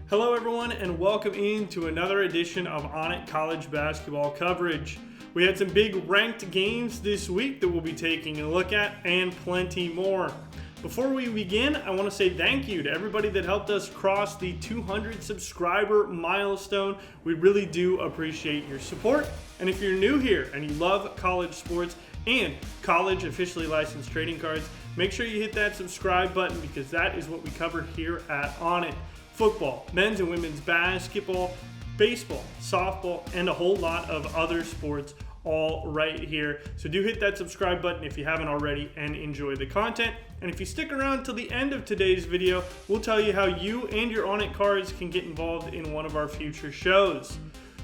Hello everyone and welcome into another edition of ONIT college basketball coverage. We had some big ranked games this week that we'll be taking a look at and plenty more. Before we begin, I want to say thank you to everybody that helped us cross the 200 subscriber milestone. We really do appreciate your support. And if you're new here and you love college sports and college officially licensed trading cards, make sure you hit that subscribe button because that is what we cover here at ONIT. Football, men's and women's basketball, baseball, softball, and a whole lot of other sports all right here. So do hit that subscribe button if you haven't already and enjoy the content. And if you stick around till the end of today's video, we'll tell you how you and your ONIT cards can get involved in one of our future shows.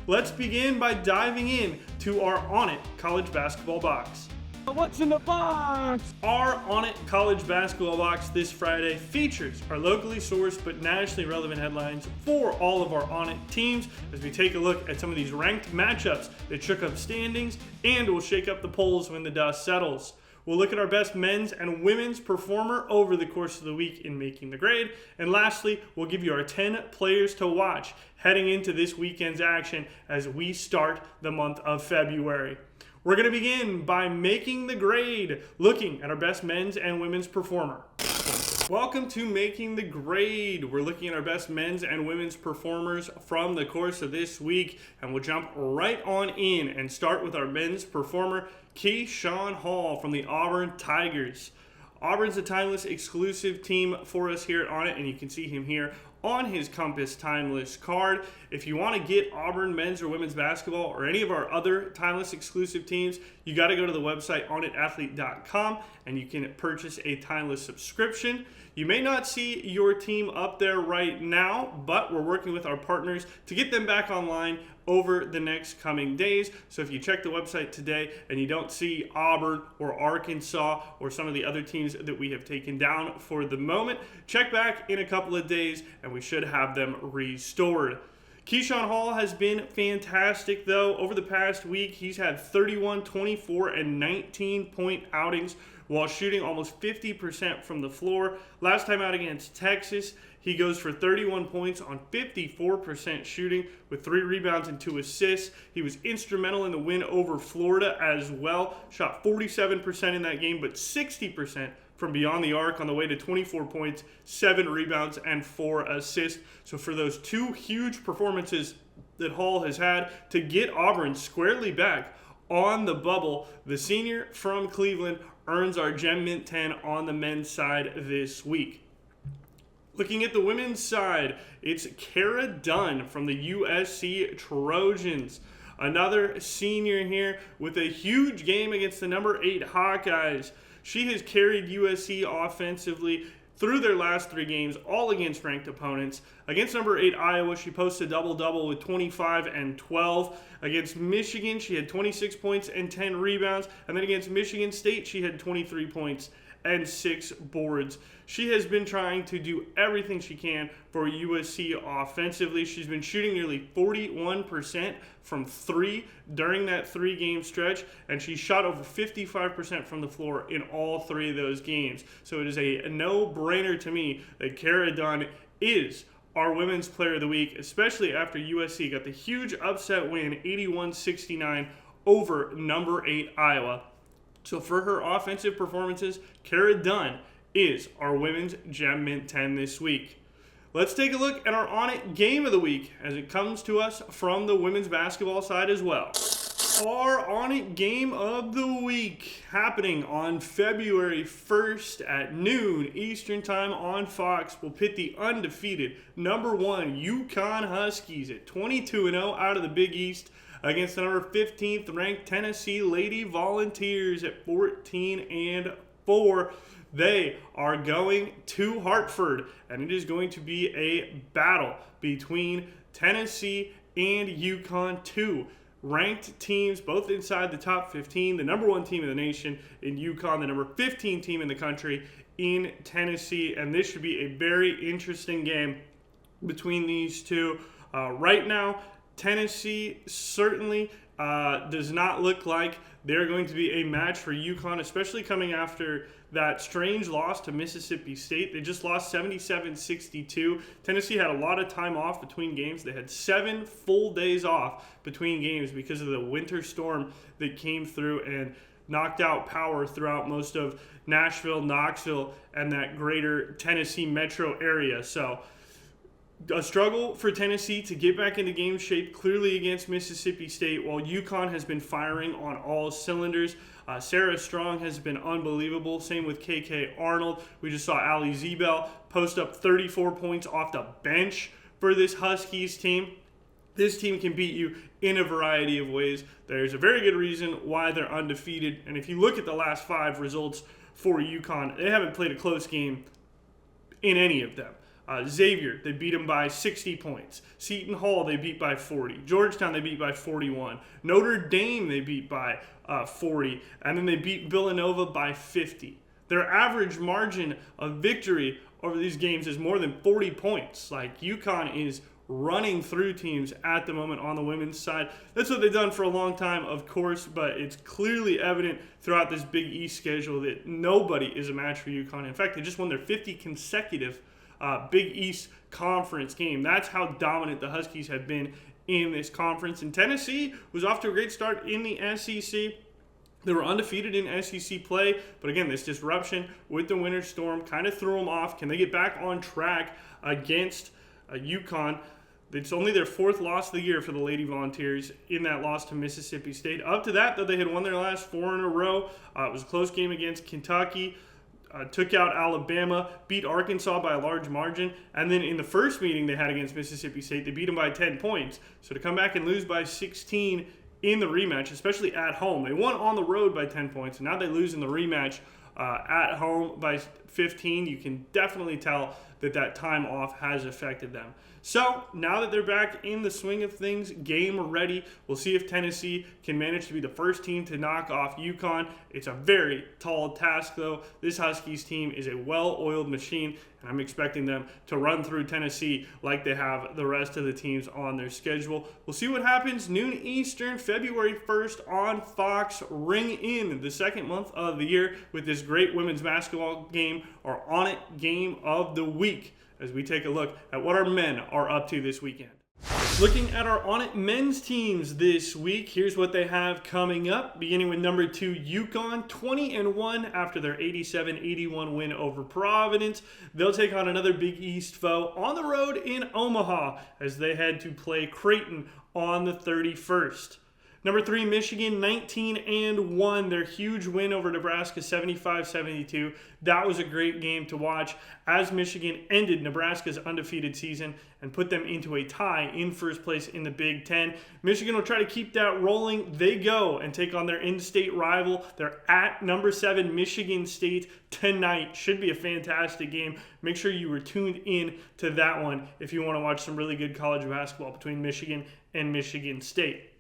Let's begin by diving in to our ONIT college basketball box. What's in the box? Our ONIT college basketball box this Friday features our locally sourced but nationally relevant headlines for all of our ONIT teams as we take a look at some of these ranked matchups that shook up standings and will shake up the polls when the dust settles. We'll look at our best men's and women's performer over the course of the week in making the grade. And lastly, we'll give you our 10 players to watch heading into this weekend's action as we start the month of February. We're going to begin by making the grade, looking at our best men's and women's performer. Welcome to Making the Grade. We're looking at our best men's and women's performers from the course of this week, and we'll jump right on in and start with our men's performer, Keyshawn Hall from the Auburn Tigers. Auburn's a timeless exclusive team for us here at ONIT, and you can see him here on his Compass Timeless card. If you want to get Auburn men's or women's basketball or any of our other timeless exclusive teams, you got to go to the website onitathlete.com and you can purchase a timeless subscription. You may not see your team up there right now, but we're working with our partners to get them back online over the next coming days. So if you check the website today and you don't see Auburn or Arkansas or some of the other teams that we have taken down for the moment, check back in a couple of days and we should have them restored. Keyshawn Hall has been fantastic though. Over the past week, he's had 31, 24, and 19-point outings while shooting almost 50% from the floor. Last time out against Texas, he goes for 31 points on 54% shooting with 3 rebounds and 2 assists. He was instrumental in the win over Florida as well. Shot 47% in that game, but 60% from beyond the arc on the way to 24 points, 7 rebounds, and 4 assists. So for those 2 huge performances that Hall has had to get Auburn squarely back on the bubble, the senior from Cleveland earns our Gem Mint 10 on the men's side this week. Looking at the women's side, it's Kara Dunn from the USC Trojans. Another senior here with a huge game against the number 8 Hawkeyes. She has carried USC offensively through their last 3 games, all against ranked opponents. Against number 8 Iowa, she posted a double-double with 25 and 12. Against Michigan, she had 26 points and 10 rebounds. And then against Michigan State, she had 23 points and 6 boards. She has been trying to do everything she can for USC offensively. She's been shooting nearly 41% from 3 during that 3-game stretch, and she shot over 55% from the floor in all 3 of those games. So it is a no-brainer to me that Kara Dunn is our Women's Player of the Week, especially after USC got the huge upset win, 81-69 over number 8 Iowa. So for her offensive performances, Kara Dunn is our Women's Gem Mint 10 this week. Let's take a look at our ONIT Game of the Week as it comes to us from the women's basketball side as well. Our ONIT Game of the Week happening on February 1st at noon Eastern Time on Fox will pit the undefeated number 1 UConn Huskies at 22-0 out of the Big East against the number 15th ranked Tennessee Lady Volunteers at 14-4. They are going to Hartford, and it is going to be a battle between Tennessee and UConn, 2 ranked teams, both inside the top 15, the number 1 team in the nation in UConn, the number 15 team in the country in Tennessee, and this should be a very interesting game between these two. Right now, Tennessee certainly does not look like they're going to be a match for UConn, especially coming after that strange loss to Mississippi State. They just lost 77-62. Tennessee had a lot of time off between games. They had 7 full days off between games because of the winter storm that came through and knocked out power throughout most of Nashville, Knoxville, and that greater Tennessee metro area. So a struggle for Tennessee to get back into game shape, clearly against Mississippi State, while UConn has been firing on all cylinders. Sarah Strong has been unbelievable. Same with KK Arnold. We just saw Ali Zebel post up 34 points off the bench for this Huskies team. This team can beat you in a variety of ways. There's a very good reason why they're undefeated. And if you look at the last 5 results for UConn, they haven't played a close game in any of them. Xavier, they beat them by 60 points. Seton Hall, they beat by 40. Georgetown, they beat by 41. Notre Dame, they beat by 40. And then they beat Villanova by 50. Their average margin of victory over these games is more than 40 points. Like, UConn is running through teams at the moment on the women's side. That's what they've done for a long time, of course, but it's clearly evident throughout this Big East schedule that nobody is a match for UConn. In fact, they just won their 50 consecutive Big East Conference game. That's how dominant the Huskies have been in this conference. And Tennessee was off to a great start in the SEC. They were undefeated in SEC play, but again, this disruption with the winter storm kind of threw them off. Can they get back on track against UConn? It's only their 4th loss of the year for the Lady Volunteers in that loss to Mississippi State. Up to that, though, they had won their last 4 in a row. It was a close game against Kentucky. Took out Alabama, beat Arkansas by a large margin, and then in the first meeting they had against Mississippi State, they beat them by 10 points. So to come back and lose by 16 in the rematch, especially at home, they won on the road by 10 points, and now they lose in the rematch at home by 15. You can definitely tell that time off has affected them. So now that they're back in the swing of things, game ready, we'll see if Tennessee can manage to be the first team to knock off UConn. It's a very tall task, though. This Huskies team is a well-oiled machine, and I'm expecting them to run through Tennessee like they have the rest of the teams on their schedule. We'll see what happens noon Eastern, February 1st on Fox. Ring in the second month of the year with this great women's basketball game, our ONIT game of the week, as we take a look at what our men are up to this weekend. Looking at our ONIT men's teams this week, here's what they have coming up. Beginning with number 2, UConn, 20-1 after their 87-81 win over Providence. They'll take on another Big East foe on the road in Omaha as they head to play Creighton on the 31st. Number 3, Michigan, 19-1. Their huge win over Nebraska, 75-72. That was a great game to watch as Michigan ended Nebraska's undefeated season and put them into a tie in first place in the Big Ten. Michigan will try to keep that rolling. They go and take on their in-state rival. They're at number 7, Michigan State tonight. Should be a fantastic game. Make sure you were tuned in to that one if you want to watch some really good college basketball between Michigan and Michigan State.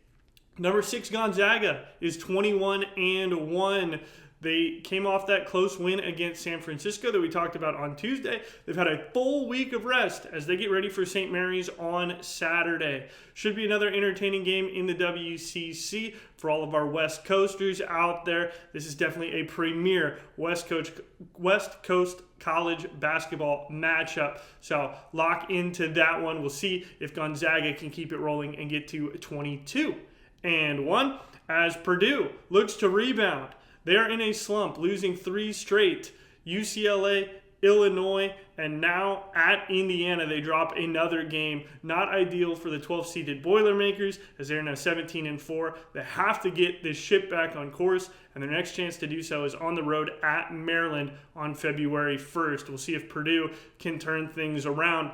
Number 6, Gonzaga is 21-1. They came off that close win against San Francisco that we talked about on Tuesday. They've had a full week of rest as they get ready for St. Mary's on Saturday. Should be another entertaining game in the WCC for all of our West Coasters out there. This is definitely a premier West Coast college basketball matchup. So lock into that one. We'll see if Gonzaga can keep it rolling and get to 22-1 as Purdue looks to rebound. They are in a slump, losing 3 straight. UCLA, Illinois, and now at Indiana, they drop another game. Not ideal for the 12th-seeded Boilermakers, as they're now 17-4. They have to get this ship back on course, and their next chance to do so is on the road at Maryland on February 1st. We'll see if Purdue can turn things around.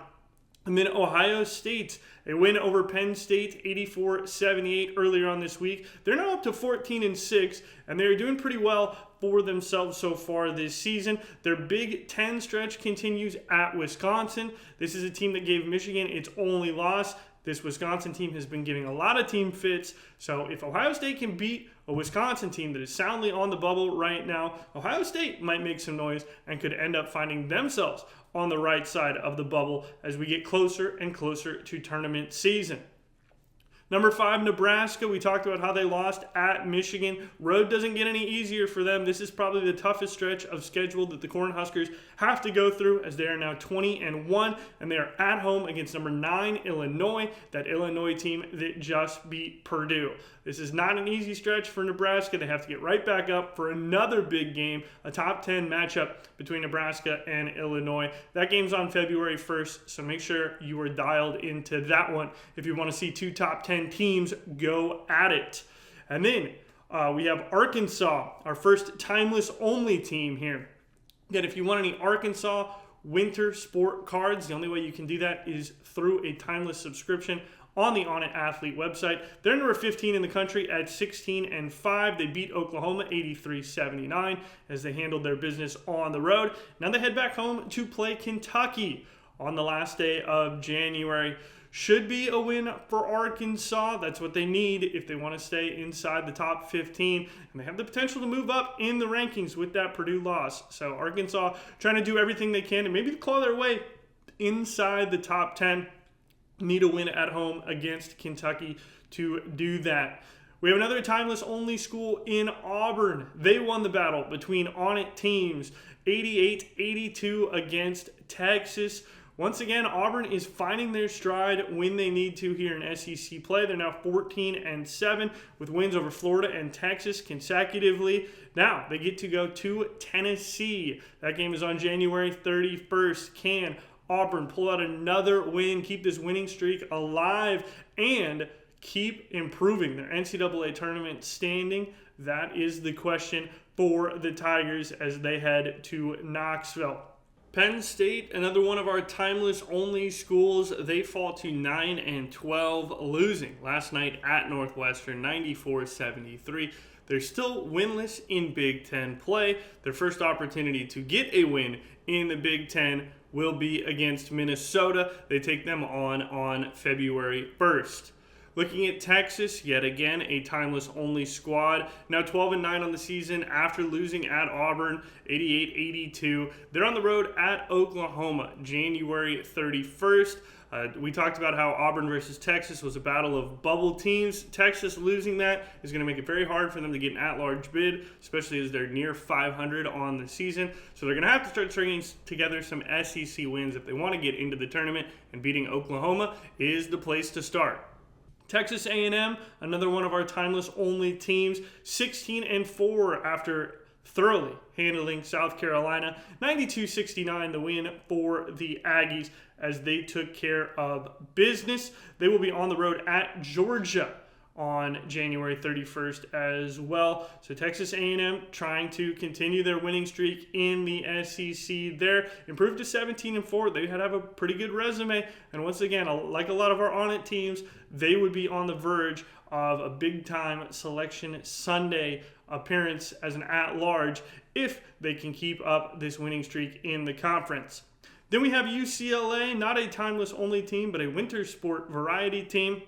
And then Ohio State, a win over Penn State, 84-78 earlier on this week. They're now up to 14-6, and they're doing pretty well for themselves so far this season. Their Big Ten stretch continues at Wisconsin. This is a team that gave Michigan its only loss. This Wisconsin team has been giving a lot of team fits. So if Ohio State can beat a Wisconsin team that is soundly on the bubble right now, Ohio State might make some noise and could end up finding themselves on the right side of the bubble as we get closer and closer to tournament season. Number 5, Nebraska. We talked about how they lost at Michigan. Road doesn't get any easier for them. This is probably the toughest stretch of schedule that the Cornhuskers have to go through, as they are now 20-1, and they are at home against number 9, Illinois, that Illinois team that just beat Purdue. This is not an easy stretch for Nebraska. They have to get right back up for another big game, a top 10 matchup between Nebraska and Illinois. That game's on February 1st, so make sure you are dialed into that one if you want to see two top 10 teams go at it. And then we have Arkansas, our first timeless only team here. Again, if you want any Arkansas winter sport cards, the only way you can do that is through a timeless subscription on the ONIT Athlete website. They're number 15 in the country at 16-5. They beat Oklahoma 83-79 as they handled their business on the road. Now they head back home to play Kentucky on the last day of January. Should be a win for Arkansas. That's what they need if they want to stay inside the top 15. And they have the potential to move up in the rankings with that Purdue loss. So Arkansas trying to do everything they can to maybe claw their way inside the top 10. Need a win at home against Kentucky to do that. We have another timeless only school in Auburn. They won the battle between ONIT teams, 88-82 against Texas. Once again, Auburn is finding their stride when they need to here in SEC play. They're now 14-7 with wins over Florida and Texas consecutively. Now they get to go to Tennessee. That game is on January 31st. Can Auburn pull out another win, keep this winning streak alive, and keep improving their NCAA tournament standing? That is the question for the Tigers as they head to Knoxville. Penn State, another one of our timeless only schools, they fall to 9-12, losing last night at Northwestern 94-73. They're still winless in Big Ten play. Their first opportunity to get a win in the Big Ten will be against Minnesota. They take them on February 1st. Looking at Texas, yet again, a timeless only squad. Now 12-9 on the season after losing at Auburn, 88-82. They're on the road at Oklahoma, January 31st. We talked about how Auburn versus Texas was a battle of bubble teams. Texas losing that is going to make it very hard for them to get an at-large bid, especially as they're near 500 on the season. So they're going to have to start stringing together some SEC wins if they want to get into the tournament, and beating Oklahoma is the place to start. Texas A&M, another one of our timeless only teams, 16-4 after thoroughly handling South Carolina. 92-69 the win for the Aggies as they took care of business. They will be on the road at Georgia on January 31st as well. So Texas A&M trying to continue their winning streak in the SEC there. Improved to 17-4. They have a pretty good resume. And once again, like a lot of our ONIT teams, they would be on the verge of a big-time Selection Sunday appearance as an at-large if they can keep up this winning streak in the conference. Then we have UCLA, not a timeless only team, but a winter sport variety team.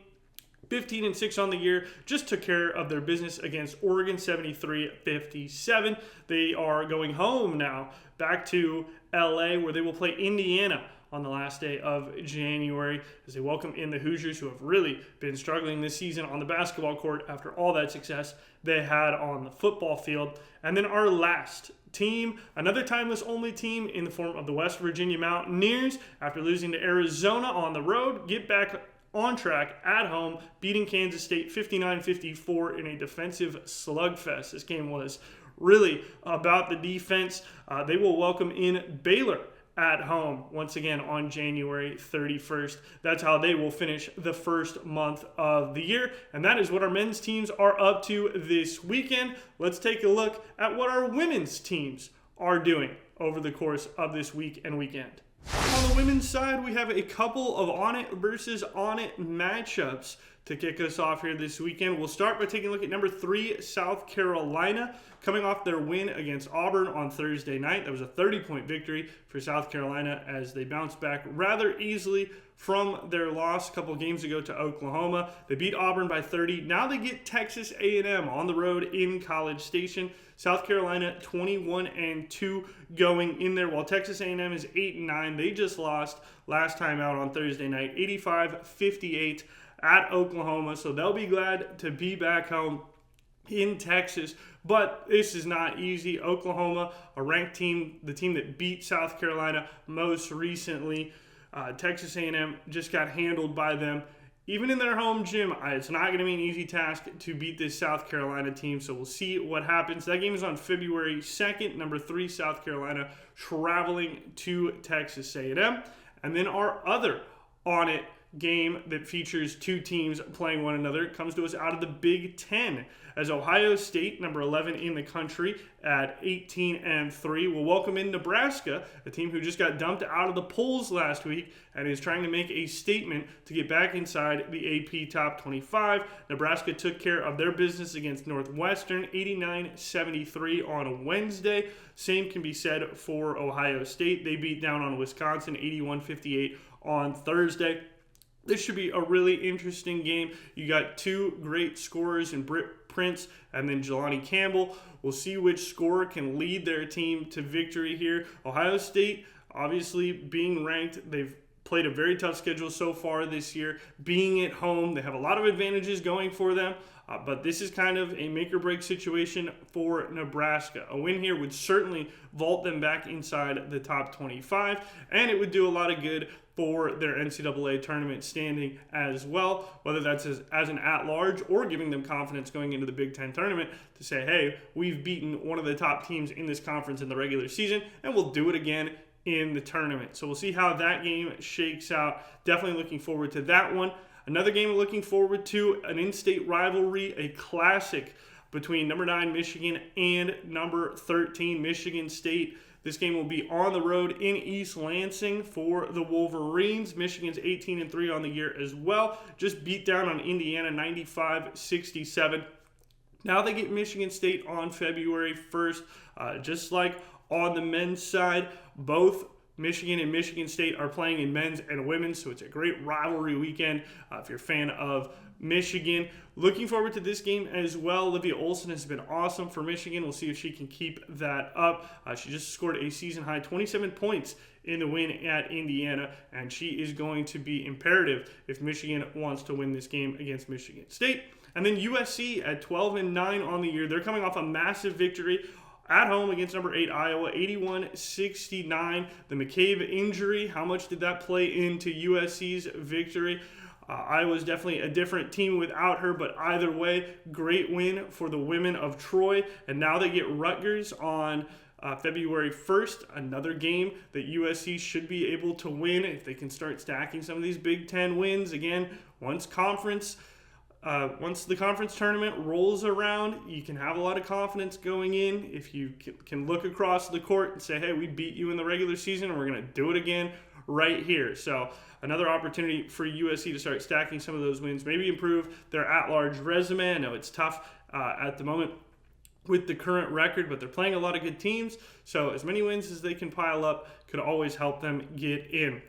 15-6 on the year, just took care of their business against Oregon, 73-57. They are going home now, back to LA, where they will play Indiana on the last day of January as they welcome in the Hoosiers, who have really been struggling this season on the basketball court after all that success they had on the football field. And then our last team, another timeless only team in the form of the West Virginia Mountaineers, after losing to Arizona on the road, get back on track at home, beating Kansas State 59-54 in a defensive slugfest. This game was really about the defense. They will welcome in Baylor at home once again on January 31st. That's how they will finish the first month of the year. And that is what our men's teams are up to this weekend. Let's take a look at what our women's teams are doing over the course of this week and weekend. On the women's side, we have a couple of ONIT versus ONIT matchups to kick us off here this weekend. We'll start by taking a look at number 3, South Carolina, coming off their win against Auburn on Thursday night. That was a 30-point victory for South Carolina as they bounced back rather easily from their loss a couple games ago to Oklahoma. They beat Auburn by 30. Now they get Texas A&M on the road in College Station. South Carolina 21-2 going in there, while Texas A&M is 8-9. They just lost last time out on Thursday night, 85-58 at Oklahoma, so they'll be glad to be back home in Texas. But this is not easy. Oklahoma, a ranked team, the team that beat South Carolina most recently. Texas A&M just got handled by them. Even in their home gym, it's not going to be an easy task to beat this South Carolina team, so we'll see what happens. That game is on February 2nd. Number 3, South Carolina, traveling to Texas A&M. And then our other ONIT game that features 2 teams playing one another comes to us out of the Big Ten, as Ohio State, number 11 in the country at 18-3, will welcome in Nebraska, a team who just got dumped out of the polls last week and is trying to make a statement to get back inside the AP Top 25. Nebraska took care of their business against Northwestern, 89-73 on Wednesday. Same can be said for Ohio State. They beat down on Wisconsin, 81-58 on Thursday. This should be a really interesting game. You got 2 great scorers in Britt Prince and then Jelani Campbell. We'll see which scorer can lead their team to victory here. Ohio State, obviously being ranked, they've played a very tough schedule so far this year. Being at home, they have a lot of advantages going for them. But this is kind of a make-or-break situation for Nebraska. A win here would certainly vault them back inside the top 25, and it would do a lot of good for their NCAA tournament standing as well, whether that's as an at-large or giving them confidence going into the Big Ten tournament to say, hey, we've beaten one of the top teams in this conference in the regular season, and we'll do it again in the tournament. So we'll see how that game shakes out. Definitely looking forward to that one. Another game we're looking forward to, an in-state rivalry, a classic between number 9 Michigan and number 13 Michigan State. This game will be on the road in East Lansing for the Wolverines. Michigan's 18-3 on the year as well. Just beat down on Indiana 95-67. Now they get Michigan State on February 1st. Just like on the men's side, both Michigan and Michigan State are playing in men's and women's, so it's a great rivalry weekend if you're a fan of Michigan. Looking forward to this game as well. Olivia Olson has been awesome for Michigan. We'll see if she can keep that up. She just scored a season-high 27 points in the win at Indiana, and she is going to be imperative if Michigan wants to win this game against Michigan State. And then USC at 12-9 on the year. They're coming off a massive victory at home against number 8 Iowa, 81-69. The McCabe injury, how much did that play into USC's victory? Iowa's definitely a different team without her, but either way, great win for the women of Troy. And now they get Rutgers on February 1st, another game that USC should be able to win if they can start stacking some of these Big Ten wins. Again, once the conference tournament rolls around, you can have a lot of confidence going in. If you can look across the court and say, hey, we beat you in the regular season and we're going to do it again right here. So another opportunity for USC to start stacking some of those wins, maybe improve their at-large resume. I know it's tough at the moment with the current record, but they're playing a lot of good teams. So as many wins as they can pile up could always help them get in.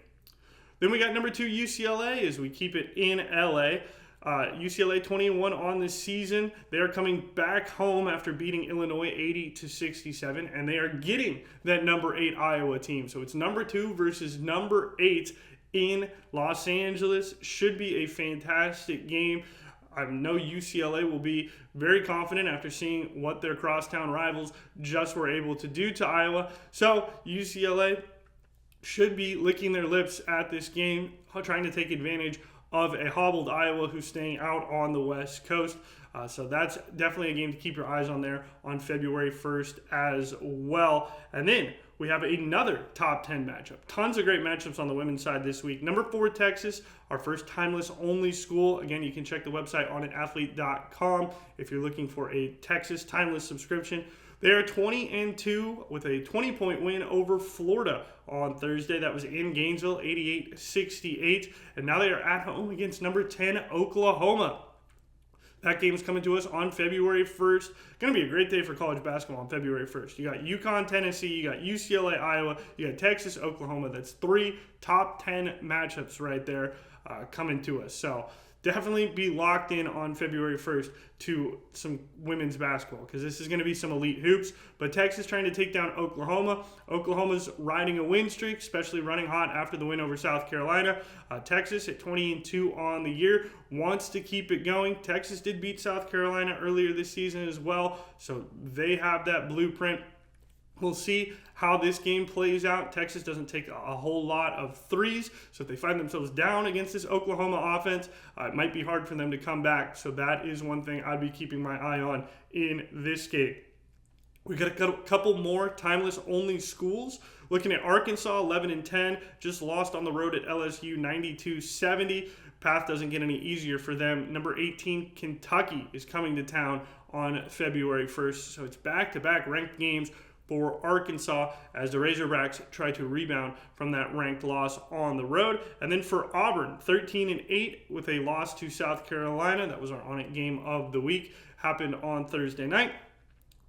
Then we got number 2 UCLA as we keep it in LA. UCLA 21 on the season. They are coming back home after beating Illinois 80-67, and they are getting that number 8 Iowa team. So it's number 2 versus number 8 in Los Angeles. Should be a fantastic game. I know UCLA will be very confident after seeing what their crosstown rivals just were able to do to Iowa. So UCLA should be licking their lips at this game, trying to take advantage of a hobbled Iowa who's staying out on the West Coast. So that's definitely a game to keep your eyes on there on February 1st as well. And then we have another top 10 matchup. Tons of great matchups on the women's side this week. Number 4, Texas, our first timeless only school. Again, you can check the website onitathlete.com if you're looking for a Texas timeless subscription. They are 20-2 with a 20-point win over Florida on Thursday. That was in Gainesville, 88-68. And now they are at home against number 10, Oklahoma. That game's coming to us on February 1st. Going to be a great day for college basketball on February 1st. You got UConn, Tennessee, you got UCLA, Iowa, you got Texas, Oklahoma. That's 3 top 10 matchups right there coming to us. So definitely be locked in on February 1st to some women's basketball, because this is going to be some elite hoops. But Texas trying to take down Oklahoma. Oklahoma's riding a win streak, especially running hot after the win over South Carolina. Texas at 20-2 on the year wants to keep it going. Texas did beat South Carolina earlier this season as well, so they have that blueprint. We'll see how this game plays out. Texas doesn't take a whole lot of threes, so if they find themselves down against this Oklahoma offense, it might be hard for them to come back. So that is one thing I'd be keeping my eye on in this game. We got a couple more timeless only schools. Looking at Arkansas, 11-10, just lost on the road at LSU, 92-70. Path doesn't get any easier for them. Number 18, Kentucky, is coming to town on February 1st. So it's back-to-back ranked games for Arkansas as the Razorbacks try to rebound from that ranked loss on the road. And then for Auburn, 13-8 with a loss to South Carolina. That was our ONIT game of the week. Happened on Thursday night.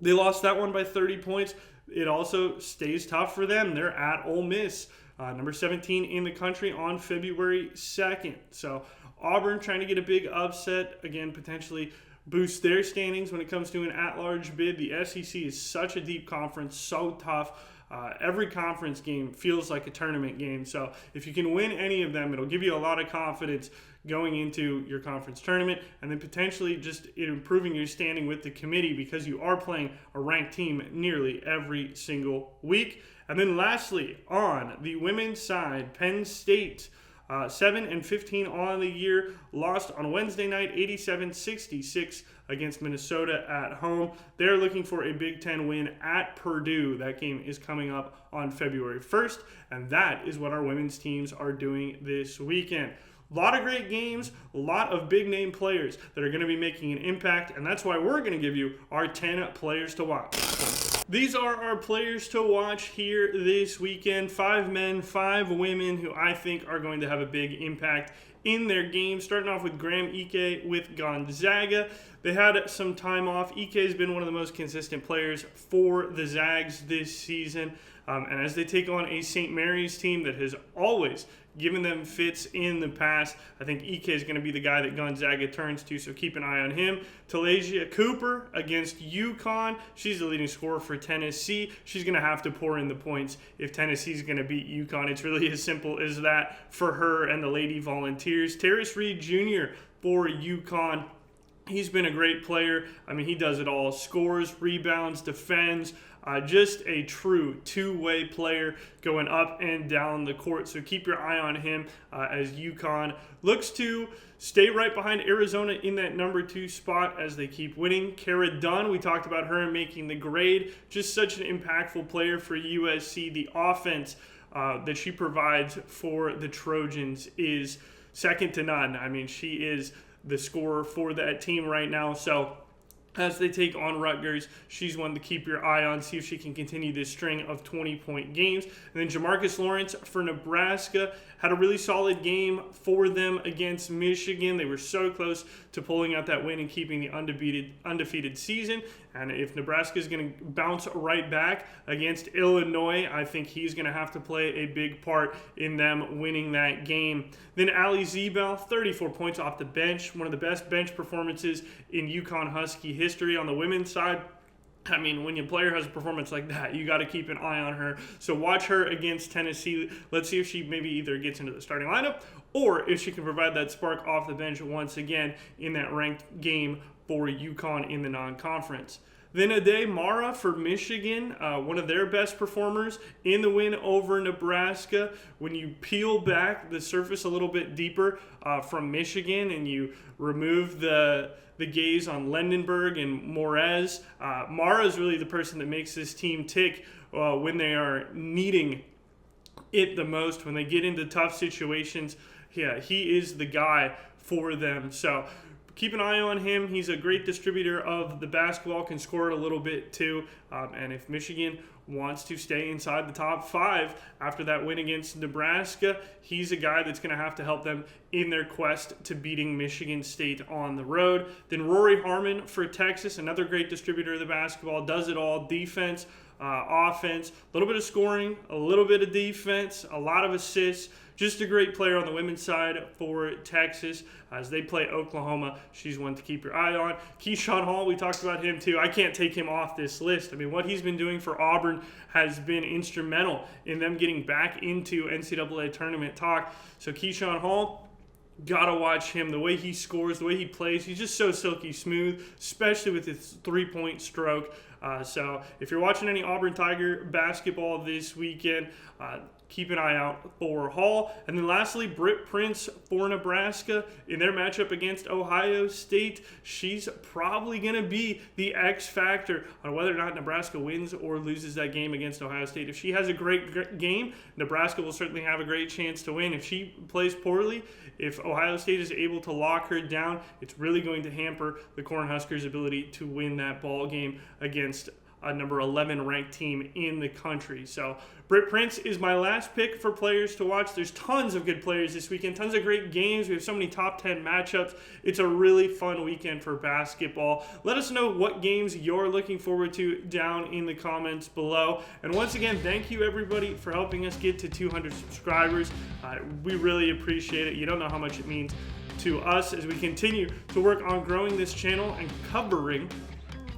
They lost that one by 30 points. It also stays tough for them. They're at Ole Miss, number 17 in the country, on February 2nd. So Auburn trying to get a big upset, again, potentially boost their standings when it comes to an at-large bid. The SEC is such a deep conference, so tough. Every conference game feels like a tournament game. So if you can win any of them, it'll give you a lot of confidence going into your conference tournament, and then potentially just improving your standing with the committee, because you are playing a ranked team nearly every single week. And then lastly, on the women's side, Penn State, 7-15 on the year, lost on Wednesday night, 87-66 against Minnesota at home. They're looking for a Big Ten win at Purdue. That game is coming up on February 1st, and that is what our women's teams are doing this weekend. A lot of great games, a lot of big-name players that are going to be making an impact, and that's why we're going to give you our 10 players to watch. These are our players to watch here this weekend. 5 men, 5 women who I think are going to have a big impact in their game. Starting off with Graham Ike with Gonzaga. They had some time off. Ike has been one of the most consistent players for the Zags this season. And as they take on a St. Mary's team that has always given them fits in the past, I think Ike is going to be the guy that Gonzaga turns to, so keep an eye on him. Talasia Cooper against UConn. She's the leading scorer for Tennessee. She's going to have to pour in the points if Tennessee's going to beat UConn. It's really as simple as that for her and the Lady Volunteers. Terrace Reed Jr. for UConn. He's been a great player. I mean, he does it all. Scores, rebounds, defends. Just a true two-way player going up and down the court. So keep your eye on him as UConn looks to stay right behind Arizona in that number 2 spot as they keep winning. Kara Dunn, we talked about her making the grade. Just such an impactful player for USC. The offense that she provides for the Trojans is second to none. I mean, she is the scorer for that team right now. So as they take on Rutgers, she's one to keep your eye on, see if she can continue this string of 20-point games. And then Jamarcus Lawrence for Nebraska had a really solid game for them against Michigan. They were so close to pulling out that win and keeping the undefeated season. And if Nebraska is going to bounce right back against Illinois, I think he's going to have to play a big part in them winning that game. Then Ali Zebel, 34 points off the bench, one of the best bench performances in UConn Husky history. On the women's side, I mean, when your player has a performance like that, you got to keep an eye on her. So watch her against Tennessee. Let's see if she maybe either gets into the starting lineup or if she can provide that spark off the bench once again in that ranked game for UConn in the non-conference. Then Ade Mara for Michigan, one of their best performers in the win over Nebraska. When you peel back the surface a little bit deeper from Michigan and you remove the gaze on Lendenberg and Morez, Mara is really the person that makes this team tick when they are needing it the most, when they get into tough situations. Yeah, he is the guy for them. So keep an eye on him. He's a great distributor of the basketball, can score it a little bit too. And if Michigan wants to stay inside the top 5 after that win against Nebraska, he's a guy that's going to have to help them in their quest to beating Michigan State on the road. Then Rory Harmon for Texas, another great distributor of the basketball, does it all. Defense, offense, a little bit of scoring, a little bit of defense, a lot of assists. just a great player on the women's side for Texas as they play Oklahoma. She's one to keep your eye on. Keyshawn Hall, we talked about him too. I can't take him off this list. I mean, what he's been doing for Auburn has been instrumental in them getting back into NCAA tournament talk. So Keyshawn Hall, gotta watch him. The way he scores, the way he plays, he's just so silky smooth, especially with his three-point stroke. So if you're watching any Auburn Tiger basketball this weekend, keep an eye out for Hall. And then lastly, Britt Prince for Nebraska in their matchup against Ohio State. She's probably going to be the X factor on whether or not Nebraska wins or loses that game against Ohio State. If she has a great game, Nebraska will certainly have a great chance to win. If she plays poorly, if Ohio State is able to lock her down, it's really going to hamper the Cornhuskers' ability to win that ball game against a number 11 ranked team in the country. So Britt Prince is my last pick for players to watch. There's tons of good players this weekend, tons of great games. We have so many top 10 matchups. It's a really fun weekend for basketball. Let us know what games you're looking forward to down in the comments below. And once again, thank you everybody for helping us get to 200 subscribers. We really appreciate it. You don't know how much it means to us as we continue to work on growing this channel and covering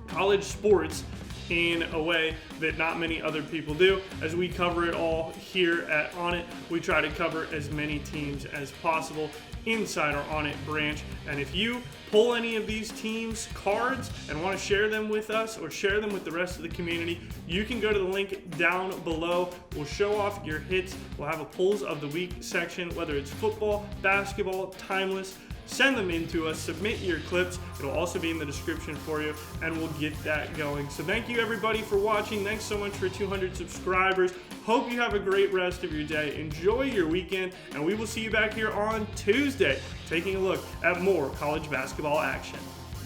college sports in a way that not many other people do. As we cover it all here at ONIT, we try to cover as many teams as possible inside our ONIT branch. And if you pull any of these teams' cards and want to share them with us or share them with the rest of the community, you can go to the link down below. We'll show off your hits. We'll have a Pulls of the Week section, whether it's football, basketball, timeless. Send them in to us, submit your clips. It'll also be in the description for you, and we'll get that going. So thank you everybody for watching. Thanks so much for 200 subscribers. Hope you have a great rest of your day. Enjoy your weekend, and we will see you back here on Tuesday, taking a look at more college basketball action.